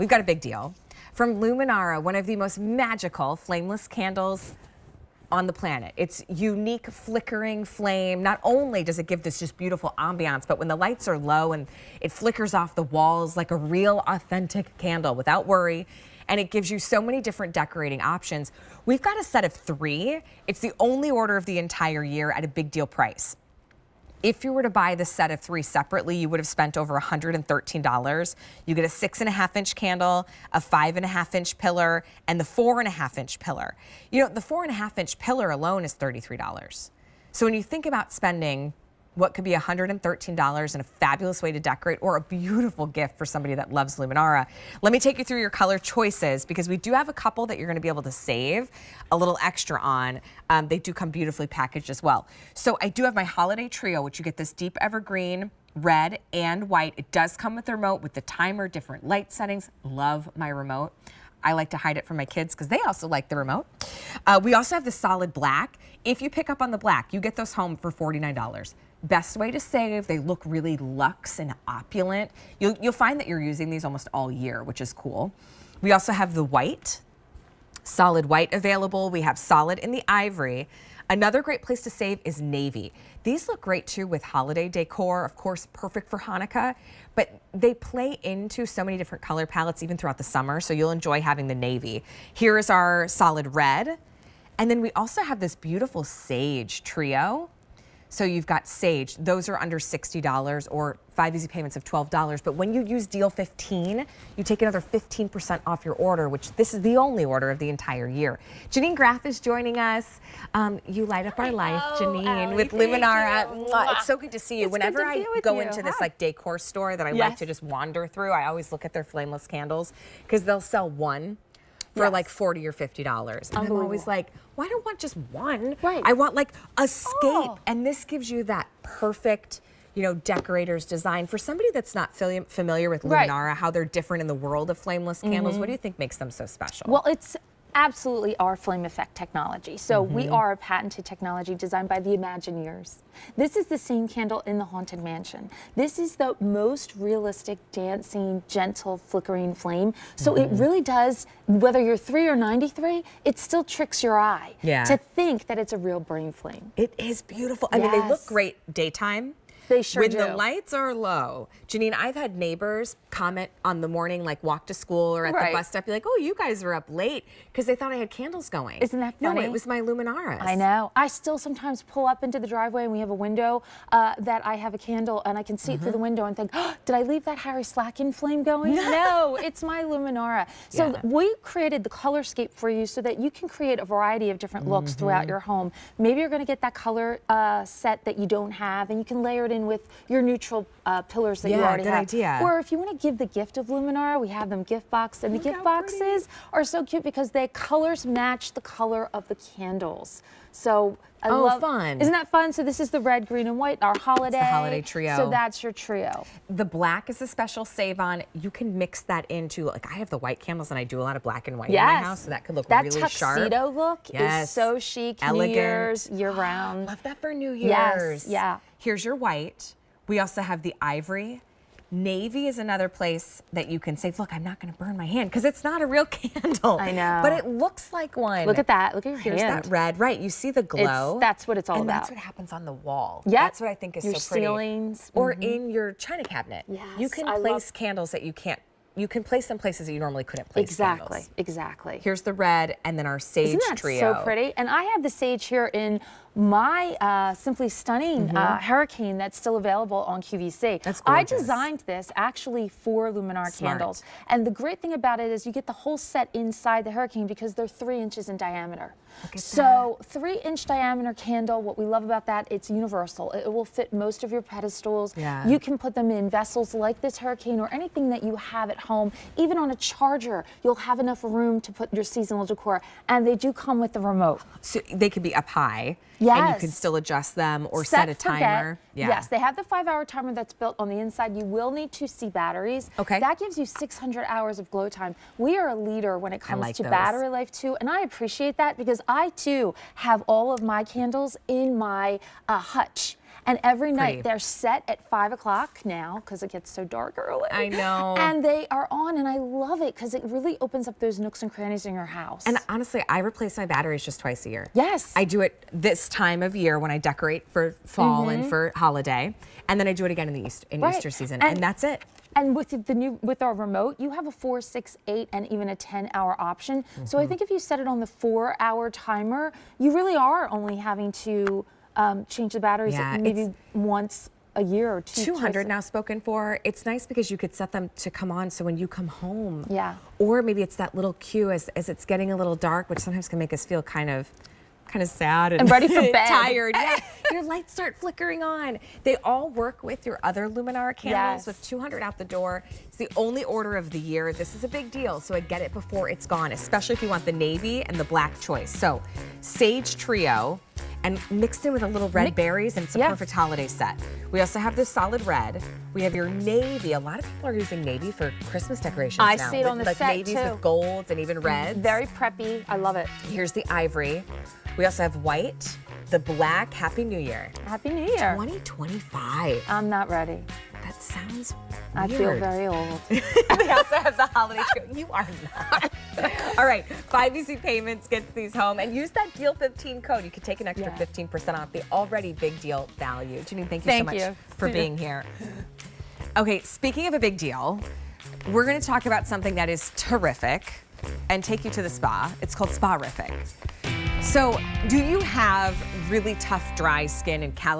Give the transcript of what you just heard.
we've got a big deal. From Luminara, one of the most magical flameless candles on the planet. It's unique flickering flame. Not only does it give this just beautiful ambiance, but when the lights are low and it flickers off the walls like a real authentic candle without worry. And it gives you so many different decorating options. We've got a set of 3. It's the only order of the entire year at a big deal price. If you were to buy the set of 3 separately, you would have spent over $113. You get a 6.5-inch candle, a 5.5-inch pillar, and the 4.5-inch pillar. You know, the 4.5-inch pillar alone is $33. So when you think about spending what could be $113 and a fabulous way to decorate or a beautiful gift for somebody that loves Luminara, let me take you through your color choices because we do have a couple that you're going to be able to save a little extra on. They do come beautifully packaged as well. So I do have my holiday trio, which you get this deep evergreen, red and white. It does come with the remote with the timer, different light settings. Love my remote. I like to hide it from my kids because they also like the remote. We also have the solid black. If you pick up on the black, you get those home for $49. Best way to save. They look really luxe and opulent. You'll find that you're using these almost all year, which is cool. We also have the white, solid white available. We have solid in the ivory. Another great place to save is navy. These look great too with holiday decor, of course, perfect for Hanukkah, but they play into so many different color palettes even throughout the summer, so you'll enjoy having the navy. Here is our solid red. And then we also have this beautiful sage trio. So you've got sage, those are under $60 or 5 easy payments of $12. But when you use deal 15, you take another 15% off your order, which this is the only order of the entire year. Janine Graff is joining us. You light up our life, Janine, Allie, with Luminara. It's so good to see you. It's Whenever I go into this like decor store that I like to just wander through, I always look at their flameless candles because they'll sell one for like $40 or $50. And I'm always like, well, I don't want just one. Right. I want like a scape. And this gives you that perfect, you know, decorator's design. For somebody that's not familiar with Luminara, how they're different in the world of flameless candles, what do you think makes them so special? Well, it's absolutely our flame effect technology. So we are a patented technology designed by the Imagineers. This is the same candle in the Haunted Mansion. This is the most realistic, dancing, gentle, flickering flame. So it really does, whether you're 3 or 93, it still tricks your eye to think that it's a real brain flame. It is beautiful. I mean, they look great daytime. They sure when do. the lights are low. Janine, I've had neighbors comment on the morning, like walk to school or at the bus stop, be like, oh, you guys are up late because they thought I had candles going. Isn't that funny? No, it was my Luminaras. I know. I still sometimes pull up into the driveway and we have a window that I have a candle and I can see it through the window and think, oh, did I leave that Harry Slacken flame going? No, it's my Luminara. So we created the Colorscape for you so that you can create a variety of different looks throughout your home. Maybe you're going to get that color set that you don't have and you can layer it in with your neutral pillars that you already have. Idea. Or if you want to give the gift of Luminara, we have them gift boxed, and the gift boxes are so cute because they colors match the color of the candles. So I love, fun. Isn't that fun? So this is the red, green, and white, our holiday. It's the holiday trio. So that's your trio. The black is a special save on. You can mix that into, like I have the white candles and I do a lot of black and white in my house, so that could look really sharp. That tuxedo look is so chic, elegant. New Year's, year round. Love that for New Year's. Yes, Here's your white. We also have the ivory. Navy is another place that you can say, look, I'm not going to burn my hand because it's not a real candle. I know. But it looks like one. Look at that. Look at your hand. Here's that red. Right. You see the glow. That's what it's all and about. That's what happens on the wall. Yeah. That's what I think is your so pretty. Ceilings. Or in your china cabinet. Yes. You can place candles that you can't. You can place them places that you normally couldn't place candles. Exactly. Here's the red and then our sage Isn't that trio. so pretty? And I have the sage here in my Simply Stunning Hurricane that's still available on QVC. That's gorgeous. I designed this actually for Luminara candles. And the great thing about it is you get the whole set inside the Hurricane because they're 3 inches in diameter. So 3-inch diameter candle, what we love about that, it's universal. It will fit most of your pedestals. You can put them in vessels like this Hurricane or anything that you have at home. Even on a charger, you'll have enough room to put your seasonal decor. And they do come with the remote. So they could be up high. And you can still adjust them or set a timer. Yes, they have the 5-hour timer that's built on the inside. You will need 2C batteries. That gives you 600 hours of glow time. We are a leader when it comes to battery life too, and I appreciate that because I too have all of my candles in my hutch. And every Pretty. night they're set at 5 o'clock now because it gets so dark early. I know. And they are on, and I love it because it really opens up those nooks and crannies in your house. And honestly, I replace my batteries just twice a year. Yes. I do it this time of year when I decorate for fall and for holiday, and then I do it again in the Easter season, and that's it. And with our remote, you have a 4, 6, 8, and even a 10-hour option. So I think if you set it on the 4-hour timer, you really are only having to change the batteries maybe once a year or two. 200 now spoken for. It's nice because you could set them to come on so when you come home. Yeah. Or maybe it's that little cue as it's getting a little dark, which sometimes can make us feel kind of sad and ready for bed. tired. Yeah. Your lights start flickering on. They all work with your other Luminara candles with 200 out the door. It's the only order of the year. This is a big deal, so I get it before it's gone, especially if you want the navy and the black choice. So Sage Trio, and mixed in with a little red berries, and it's a perfect holiday set. We also have the solid red. We have your navy. A lot of people are using navy for Christmas decorations now. I see it on the like set navies too. with golds and even reds. Very preppy. I love it. Here's the ivory. We also have white, the black. Happy New Year. Happy New Year. 2025. I'm not ready. That sounds weird. I feel very old. They also have the holiday trio. You are not. All right, 5 easy payments gets these home, and use that Deal 15 code. You could take an extra 15% off the already big deal value. Janine, thank you so much for being here. Okay, speaking of a big deal, we're going to talk about something that is terrific and take you to the spa. It's called Spa-rific. So, do you have really tough, dry skin and calorie